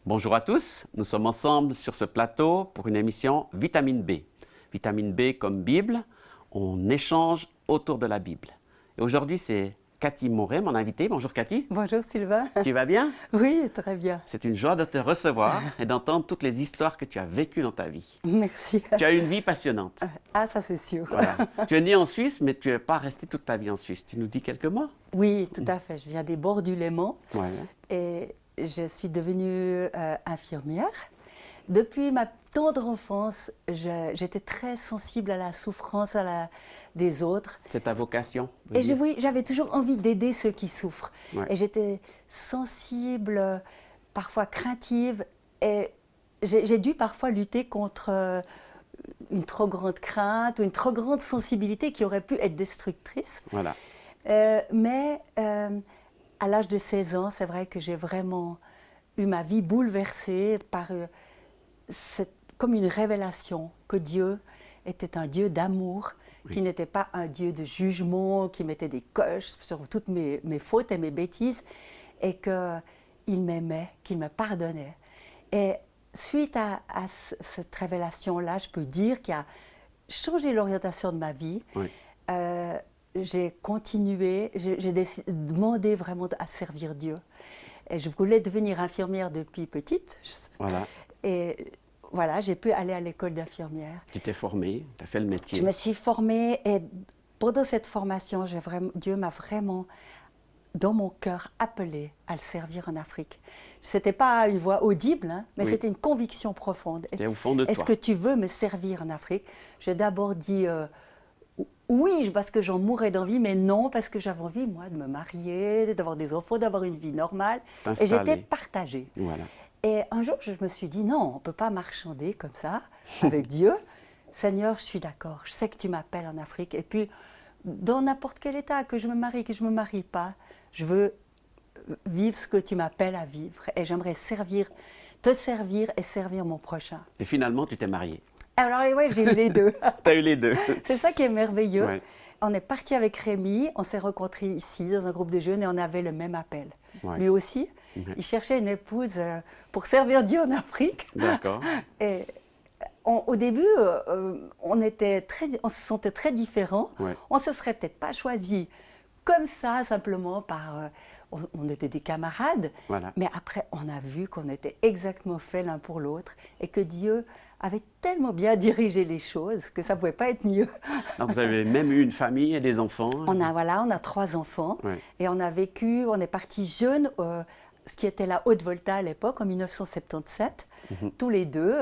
Bonjour à tous, nous sommes ensemble sur ce plateau pour une émission Vitamine B. Vitamine B comme Bible, on échange autour de la Bible. Et aujourd'hui, c'est Cathy Moret, mon invitée. Bonjour Cathy. Bonjour Sylvain. Tu vas bien? Oui, très bien. C'est une joie de te recevoir et d'entendre toutes les histoires que tu as vécues dans ta vie. Merci. Tu as eu une vie passionnante. Ah, ça c'est sûr. Voilà. Tu es née en Suisse, mais tu n'es pas restée toute ta vie en Suisse. Tu nous dis quelques mots? Oui, tout à fait. Je viens des bords du Léman Ouais. et je suis devenue infirmière. Depuis ma tendre enfance, j'étais très sensible à la souffrance des autres. C'est ta vocation? Et j'avais toujours envie d'aider ceux qui souffrent. Ouais. Et j'étais sensible, parfois craintive. Et j'ai dû parfois lutter contre une trop grande crainte ou une trop grande sensibilité qui aurait pu être destructrice. Voilà. Mais à l'âge de 16 ans, c'est vrai que j'ai vraiment eu ma vie bouleversée par comme une révélation que Dieu était un Dieu d'amour, Oui. qui n'était pas un Dieu de jugement, qui mettait des coches sur toutes mes fautes et mes bêtises, et qu'il m'aimait, qu'il me pardonnait. Et suite à cette révélation-là, je peux dire qu'il a changé l'orientation de ma vie. Oui. J'ai continué, j'ai demandé vraiment à servir Dieu. Et je voulais devenir infirmière depuis petite. Voilà. Et voilà, j'ai pu aller à l'école d'infirmière. Tu t'es formée, tu as fait le métier. Je me suis formée et pendant cette formation, Dieu m'a vraiment, dans mon cœur, appelée à le servir en Afrique. Ce n'était pas une voix audible, hein, mais Oui. c'était une conviction profonde. C'était au fond de toi. Est-ce que tu veux me servir en Afrique? J'ai d'abord dit oui, parce que j'en mourais d'envie, mais non, parce que j'avais envie, moi, de me marier, d'avoir des enfants, d'avoir une vie normale. Et j'étais partagée. Voilà. Et un jour, je me suis dit, non, on ne peut pas marchander comme ça, avec Dieu. Seigneur, je suis d'accord, je sais que tu m'appelles en Afrique. Et puis, dans n'importe quel état, que je me marie, que je ne me marie pas, je veux vivre ce que tu m'appelles à vivre. Et j'aimerais te servir et servir mon prochain. Et finalement, tu t'es mariée. Alors, oui, j'ai eu les deux. Tu as eu les deux. C'est ça qui est merveilleux. Ouais. On est parti avec Rémi, on s'est rencontrés ici, dans un groupe de jeunes, et on avait le même appel. Ouais. Lui aussi, il cherchait une épouse pour servir Dieu en Afrique. D'accord. Et au début, on se sentait très différents. Ouais. On ne se serait peut-être pas choisi comme ça, simplement par... on était des camarades, Voilà. mais après, on a vu qu'on était exactement faits l'un pour l'autre et que Dieu avait tellement bien dirigé les choses que ça ne pouvait pas être mieux. Donc, vous avez même eu une famille et des enfants. On a 3 enfants, Ouais. et on est partis jeunes, ce qui était la Haute-Volta à l'époque, en 1977, tous les deux.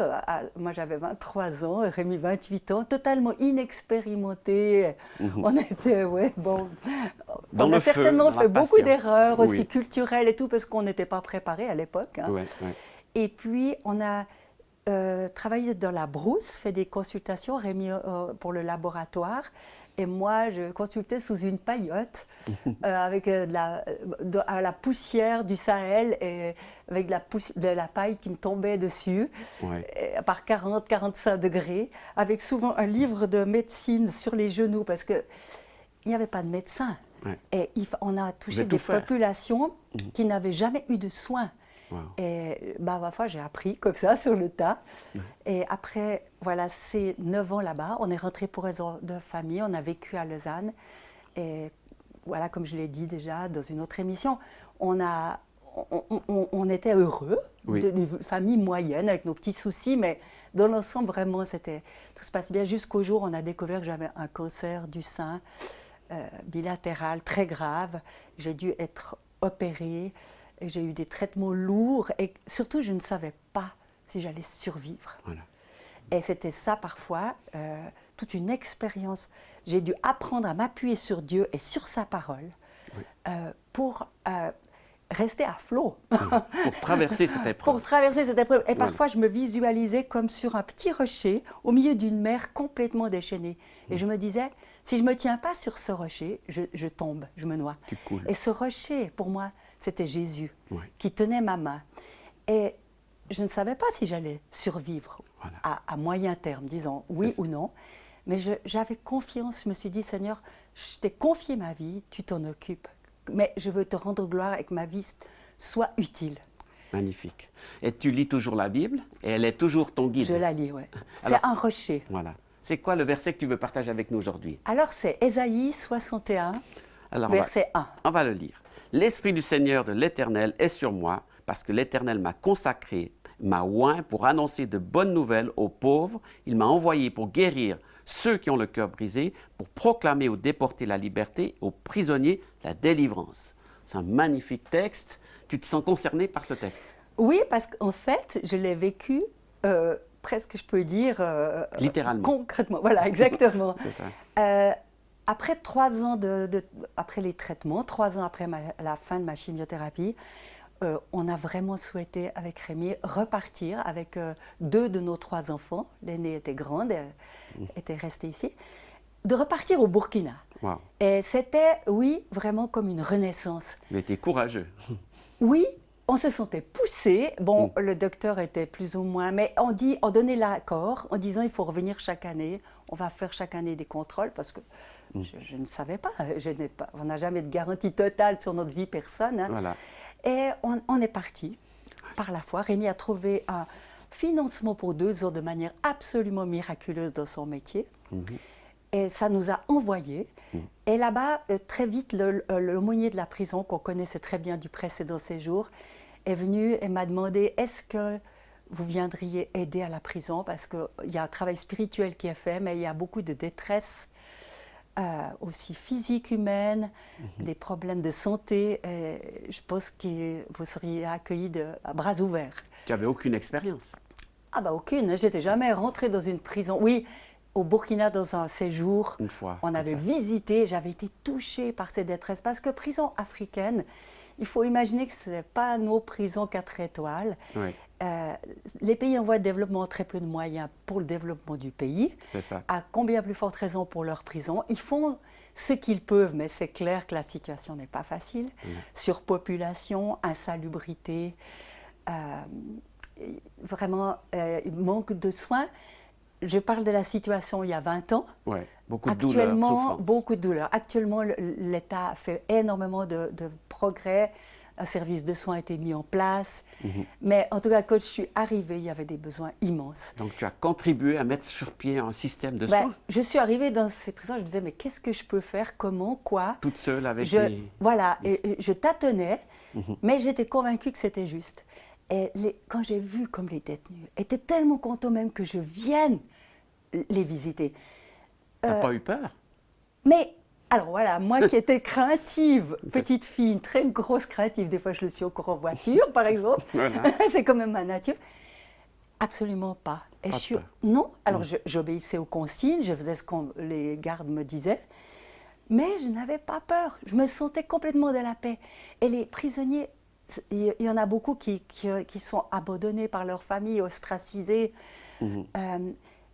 Moi j'avais 23 ans, et Rémi 28 ans, totalement inexpérimentés. On était, Dans on le a feu, certainement dans la fait beaucoup passion. d'erreurs aussi Oui. culturelles et tout, parce qu'on n'était pas préparés à l'époque. Hein. Ouais, ouais. Et puis, on a travaillé dans la brousse, fait des consultations, Rémi pour le laboratoire, et moi, je consultais sous une paillote avec à la poussière du Sahel, et avec de la paille qui me tombait dessus, Ouais. par 40-45 degrés, avec souvent un livre de médecine sur les genoux, parce qu'il n'y avait pas de médecin. Ouais. Et on a touché avez des tout fait. populations qui n'avaient jamais eu de soins. Wow. Et ma foi, j'ai appris comme ça, sur le tas. Et après, voilà, ces 9 ans là-bas, on est rentré pour raison de famille, on a vécu à Lausanne. Et voilà, comme je l'ai dit déjà dans une autre émission, on était heureux, Oui. d'une famille moyenne, avec nos petits soucis, mais dans l'ensemble, vraiment, tout se passe bien. Jusqu'au jour où on a découvert que j'avais un cancer du sein bilatéral très grave. J'ai dû être opérée. Et j'ai eu des traitements lourds et surtout, je ne savais pas si j'allais survivre. Voilà. Et c'était ça parfois, toute une expérience. J'ai dû apprendre à m'appuyer sur Dieu et sur sa parole pour rester à flot. Pour traverser cette épreuve. Pour traverser cette épreuve. Et parfois, je me visualisais comme sur un petit rocher, au milieu d'une mer complètement déchaînée. Et je me disais, si je ne me tiens pas sur ce rocher, je tombe, je me noie. Tu coules. Et ce rocher, pour moi, c'était Jésus Ouais. qui tenait ma main. Et je ne savais pas si j'allais survivre Voilà. à moyen terme, disons oui ou non. Mais j'avais confiance, je me suis dit, Seigneur, je t'ai confié ma vie, tu t'en occupes. Mais je veux te rendre gloire et que ma vie soit utile. Magnifique. Et tu lis toujours la Bible et elle est toujours ton guide. Je la lis, oui. C'est Alors, un rocher. Voilà. C'est quoi le verset que tu veux partager avec nous aujourd'hui? Alors c'est Ésaïe 61, Alors, verset 1. on va le lire. L'Esprit du Seigneur de l'Éternel est sur moi, parce que l'Éternel m'a consacré, m'a oint pour annoncer de bonnes nouvelles aux pauvres. Il m'a envoyé pour guérir ceux qui ont le cœur brisé, pour proclamer aux déportés la liberté, aux prisonniers la délivrance. C'est un magnifique texte. Tu te sens concerné par ce texte? Oui, parce qu'en fait, je l'ai vécu presque, je peux dire, littéralement. Concrètement. Voilà, exactement. C'est ça. Après 3 ans après les traitements, 3 ans après la fin de ma chimiothérapie, on a vraiment souhaité, avec Rémi, repartir avec 2 de nos 3 enfants. L'aînée était grande, était restée ici. De repartir au Burkina. Wow. Et c'était, oui, vraiment comme une renaissance. Il était courageux. Oui, on se sentait poussé. Bon, le docteur était plus ou moins... Mais on donnait l'accord en disant il faut revenir chaque année. On va faire chaque année des contrôles parce que je ne savais pas. On n'a jamais de garantie totale sur notre vie, personne. Hein. Voilà. Et on est parti par la foi. Rémi a trouvé un financement pour 2 ans de manière absolument miraculeuse dans son métier. Et ça nous a envoyés. Et là-bas, très vite, l'aumônier de la prison, qu'on connaissait très bien du précédent séjour, est venu et m'a demandé « Est-ce que vous viendriez aider à la prison ?» Parce qu'il y a un travail spirituel qui est fait, mais il y a beaucoup de détresse, aussi physique, humaine, des problèmes de santé. Et je pense que vous seriez accueillis à bras ouverts. Tu n'avais aucune expérience? Ah bah aucune, j'étais jamais rentrée dans une prison. Oui, au Burkina, dans un séjour, Une fois, on avait visité, j'avais été touchée par ces détresses, parce que prison africaine, il faut imaginer que ce n'est pas nos prisons 4 étoiles. Oui. Les pays en voie de développement ont très peu de moyens pour le développement du pays, C'est ça. à combien plus forte raison pour leurs prisons. Ils font ce qu'ils peuvent, mais c'est clair que la situation n'est pas facile. Surpopulation, insalubrité, vraiment manque de soins. Je parle de la situation il y a 20 ans. Oui, beaucoup de Actuellement, douleur, souffrance. beaucoup de douleur. Actuellement, l'État fait énormément de progrès. Un service de soins a été mis en place. Mais en tout cas, quand je suis arrivée, il y avait des besoins immenses. Donc tu as contribué à mettre sur pied un système de soins? Je suis arrivée dans ces prisons, je me disais, mais qu'est-ce que je peux faire? Comment? Quoi? Toute seule avec Voilà, et je tâtonnais, mais j'étais convaincue que c'était juste. Et quand j'ai vu comme les détenus étaient tellement contents même que je vienne les visiter. Tu n'as pas eu peur? Mais, alors voilà, moi qui étais craintive, petite fille, une très grosse craintive, des fois je le suis encore en voiture par exemple, Voilà. c'est quand même ma nature. Absolument pas. Et Pas peur. non, alors j'obéissais aux consignes, je faisais ce que les gardes me disaient, mais je n'avais pas peur, je me sentais complètement dans la paix. Et les prisonniers, il y en a beaucoup qui sont abandonnés par leur famille, ostracisés,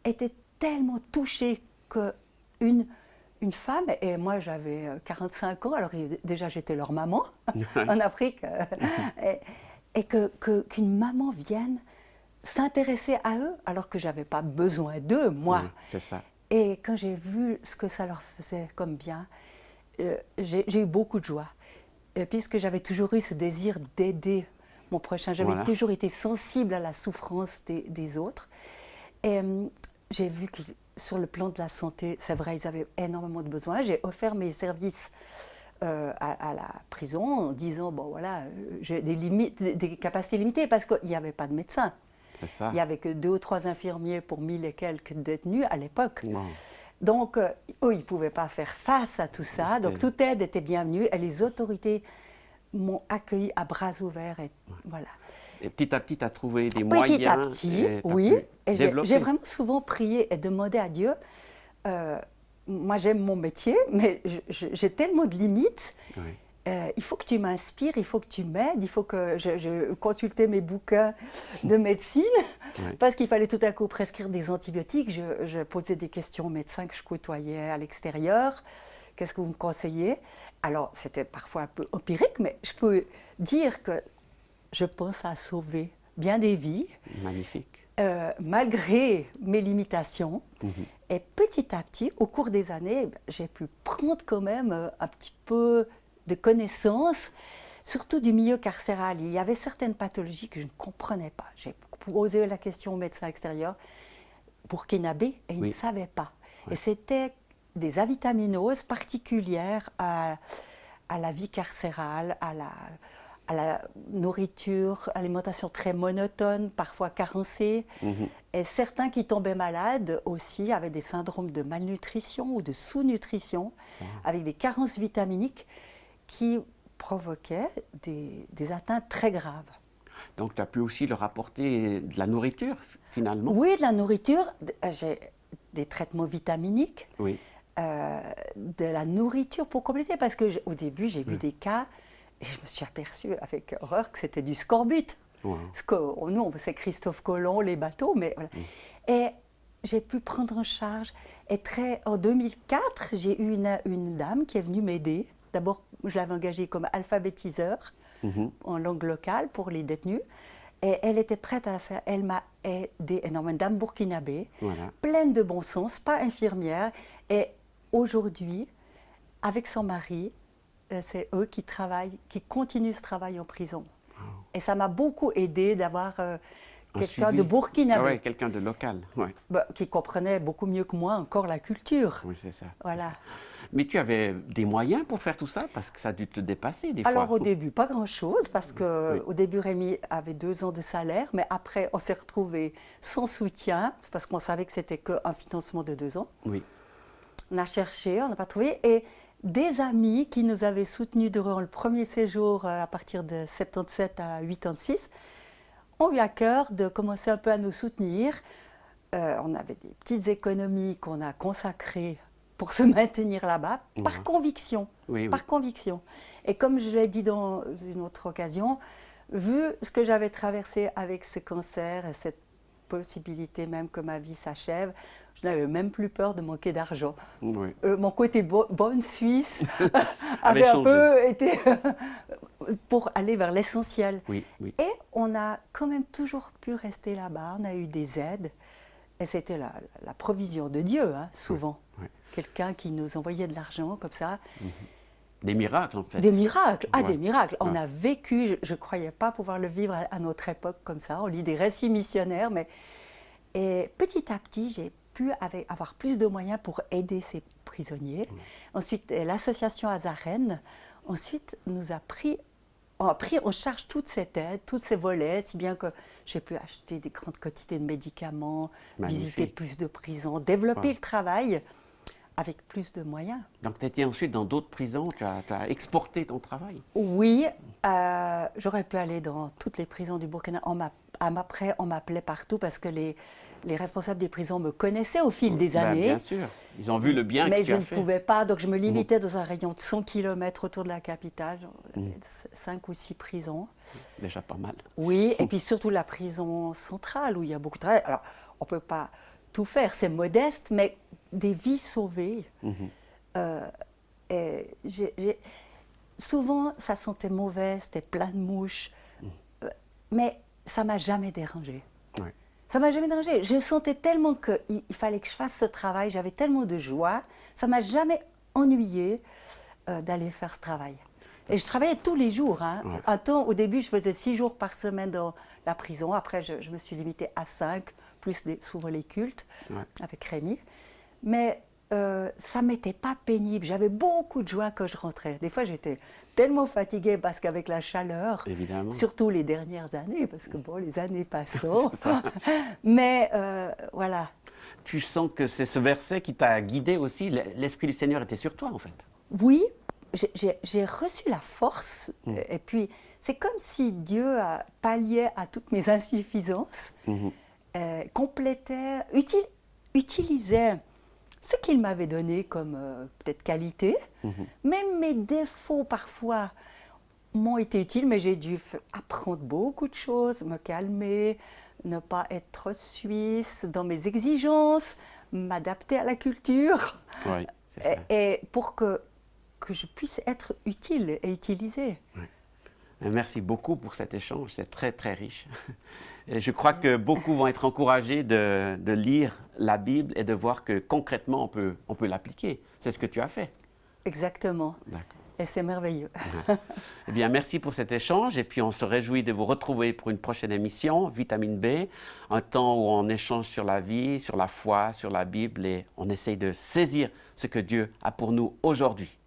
étaient tellement touchés qu'une femme, et moi j'avais 45 ans, alors déjà j'étais leur maman en Afrique, et qu'une maman vienne s'intéresser à eux alors que je n'avais pas besoin d'eux, moi. Oui, c'est ça. Et quand j'ai vu ce que ça leur faisait comme bien, j'ai eu beaucoup de joie. Puisque j'avais toujours eu ce désir d'aider mon prochain. J'avais toujours été sensible à la souffrance des autres. Et j'ai vu que sur le plan de la santé, c'est vrai, ils avaient énormément de besoins. J'ai offert mes services à la prison en disant, bon voilà, j'ai des capacités limitées parce qu'il n'y avait pas de médecin. C'est ça. Il n'y avait que 2 ou 3 infirmiers pour 1000 et quelques détenus à l'époque. Wow. Donc, eux, ils ne pouvaient pas faire face à tout ça. Donc, toute aide était bienvenue. Et les autorités m'ont accueilli à bras ouverts. Et, voilà. Et petit à petit, tu as trouvé des moyens. Petit à petit, oui. Et développer. j'ai vraiment souvent prié et demandé à Dieu. Moi, j'aime mon métier, mais j'ai tellement de limites. Oui. Il faut que tu m'inspires, il faut que tu m'aides, il faut que je consultais mes bouquins de médecine, parce qu'il fallait tout à coup prescrire des antibiotiques. Je posais des questions aux médecins que je côtoyais à l'extérieur. Qu'est-ce que vous me conseillez? Alors, c'était parfois un peu empirique, mais je peux dire que je pense à sauver bien des vies. Magnifique. Malgré mes limitations. Et petit à petit, au cours des années, j'ai pu prendre quand même un petit peu de connaissances surtout du milieu carcéral. Il y avait certaines pathologies que je ne comprenais pas. J'ai posé la question aux médecins extérieurs, burkinabés, et ils Oui. ne savaient pas. Ouais. Et c'était des avitaminoses particulières à la vie carcérale, à la nourriture, alimentation très monotone, parfois carencée. Et certains qui tombaient malades aussi avaient des syndromes de malnutrition ou de sous-nutrition, avec des carences vitaminiques qui provoquaient des atteintes très graves. Donc, tu as pu aussi leur apporter de la nourriture, finalement? Oui, de la nourriture, j'ai des traitements vitaminiques, Oui. de la nourriture pour compléter, parce qu'au début, j'ai vu des cas, et je me suis aperçue avec horreur que c'était du scorbut. Wow. Parce que nous, c'est Christophe Colomb, les bateaux, mais voilà. Et j'ai pu prendre en charge. Et en 2004, j'ai eu une dame qui est venue m'aider. D'abord, je l'avais engagée comme alphabétiseur en langue locale pour les détenus. Et elle était prête à faire. Elle m'a aidée énormément. Une dame burkinabé, pleine de bon sens, pas infirmière. Et aujourd'hui, avec son mari, c'est eux qui travaillent, qui continuent ce travail en prison. Et ça m'a beaucoup aidé d'avoir quelqu'un de burkinabé. Ah ouais, quelqu'un de local. Ouais. Qui comprenait beaucoup mieux que moi encore la culture. Oui, c'est ça. Voilà. C'est ça. Mais tu avais des moyens pour faire tout ça? Parce que ça a dû te dépasser des fois. Alors au début, pas grand-chose, parce qu'au début, Rémi avait 2 ans de salaire, mais après, on s'est retrouvés sans soutien, parce qu'on savait que c'était qu'un financement de 2 ans. Oui. On a cherché, on n'a pas trouvé, et des amis qui nous avaient soutenus durant le premier séjour à partir de 77 à 86 ont eu à cœur de commencer un peu à nous soutenir. On avait des petites économies qu'on a consacrées pour se maintenir là-bas, par conviction. Oui, par conviction. Et comme je l'ai dit dans une autre occasion, vu ce que j'avais traversé avec ce cancer et cette possibilité même que ma vie s'achève, je n'avais même plus peur de manquer d'argent. Oui. Mon côté bonne Suisse avait un peu été pour aller vers l'essentiel. Oui, oui. Et on a quand même toujours pu rester là-bas, on a eu des aides, et c'était la provision de Dieu, hein, souvent. Oui. Quelqu'un qui nous envoyait de l'argent comme ça. Des miracles, en fait. Des miracles, des miracles. On Ouais. a vécu, je ne croyais pas pouvoir le vivre à notre époque comme ça. On lit des récits missionnaires, et petit à petit, j'ai pu avoir plus de moyens pour aider ces prisonniers. Ensuite, l'association Azaren, ensuite, nous a pris en charge toute cette aide, tous ces volets, si bien que j'ai pu acheter des grandes quantités de médicaments, visiter plus de prisons, développer le travail avec plus de moyens. Donc, tu étais ensuite dans d'autres prisons, tu as exporté ton travail? Oui, j'aurais pu aller dans toutes les prisons du Burkina. Après, on m'appelait partout parce que les responsables des prisons me connaissaient au fil des années. Bien sûr, ils ont vu le bien que tu as fait. Mais je ne pouvais pas, donc je me limitais dans un rayon de 100 km autour de la capitale, 5 ou 6 prisons. Déjà pas mal. Oui, et puis surtout la prison centrale où il y a beaucoup de travail. Alors, on ne peut pas tout faire, c'est modeste, mais des vies sauvées. Souvent, ça sentait mauvais, c'était plein de mouches, mais ça ne m'a jamais dérangée. Ouais. Ça ne m'a jamais dérangée. Je sentais tellement qu'il fallait que je fasse ce travail, j'avais tellement de joie, ça ne m'a jamais ennuyée d'aller faire ce travail. Et je travaillais tous les jours. Hein. Ouais. Un temps, au début, je faisais 6 jours par semaine dans la prison. Après, je me suis limitée à 5, plus souvent les cultes, avec Rémi. Mais ça ne m'était pas pénible. J'avais beaucoup de joie quand je rentrais. Des fois, j'étais tellement fatiguée parce qu'avec la chaleur, surtout les dernières années, parce que bon, les années passent. Mais voilà. Tu sens que c'est ce verset qui t'a guidé aussi. L'Esprit du Seigneur était sur toi, en fait. Oui. J'ai reçu la force, et puis c'est comme si Dieu palliait à toutes mes insuffisances, complétait, utilisait ce qu'il m'avait donné comme peut-être qualité, même mes défauts parfois m'ont été utiles, mais j'ai dû apprendre beaucoup de choses, me calmer, ne pas être trop suisse dans mes exigences, m'adapter à la culture, Oui, c'est ça. et pour que je puisse être utile et utilisée. Oui. Merci beaucoup pour cet échange, c'est très très riche. Et je crois que beaucoup vont être encouragés de lire la Bible et de voir que concrètement on peut l'appliquer. C'est ce que tu as fait. Exactement. D'accord. Et c'est merveilleux. Eh bien, merci pour cet échange et puis on se réjouit de vous retrouver pour une prochaine émission, Vitamine B, un temps où on échange sur la vie, sur la foi, sur la Bible et on essaye de saisir ce que Dieu a pour nous aujourd'hui.